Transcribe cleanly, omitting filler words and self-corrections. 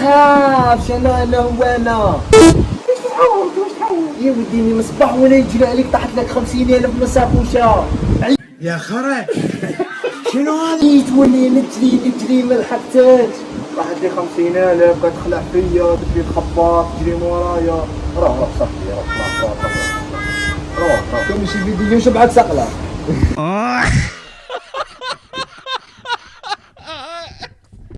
تخافش، انا هو انا. يا وديني مصباح ولا يجري عليك طاحت لك 50,000 مسافوشه. يا خرا شنو هذا؟ جيت تولي نجري ما لحقتكش. طاحت لي 50,000 كتخلع فيا تجي تخبط تجري مورايا. روح صاحبي روح. كان شي فيديو شبعت سقله.